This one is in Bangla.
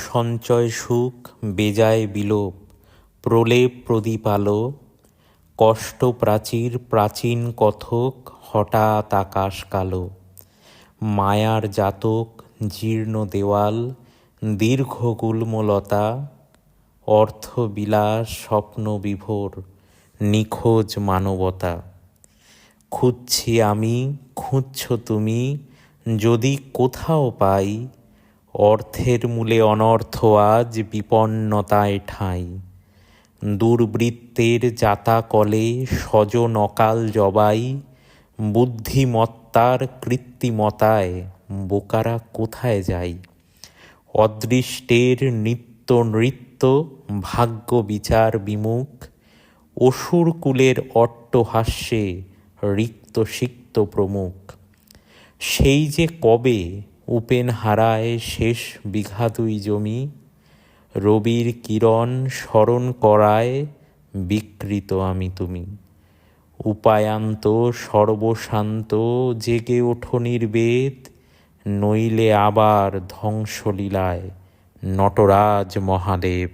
সঞ্চয় সুখ বেজায় বিলোপ, প্রলেপ প্রদীপ আলো, কষ্ট প্রাচীর প্রাচীন কথক, হঠাৎ আকাশ কালো। মায়ার জাতক জীর্ণ দেওয়াল, দীর্ঘ গুল্মলতা, অর্থবিলাস স্বপ্ন বিভোর, নিখোঁজ মানবতা। খুঁজছি আমি, খুঁজছ তুমি, যদি কোথাও পাই, অর্থের মূলে অনর্থ আজ বিপন্নতায় ঠাঁই। দুর্বৃত্তের জাতাকলে স্বজন অকাল জবাই, বুদ্ধিমত্তার কৃত্রিমতায় বোকারা কোথায় যায়। অদৃষ্টের নিত্য নৃত্য ভাগ্য বিচার বিমুখ, অসুরকুলের অট্টহাস্যে রিক্ত সিক্ত প্রমুখ। সেই যে কবে উপেন হারায় শেষ বিঘা দুই জমি, রবির কিরণ স্মরণ করায় বিকৃত আমি তুমি। উপায়ান্ত সর্বশান্ত জেগে ওঠো নির্বেদ, নইলে আবার ধ্বংসলীলায় নটরাজ মহাদেব।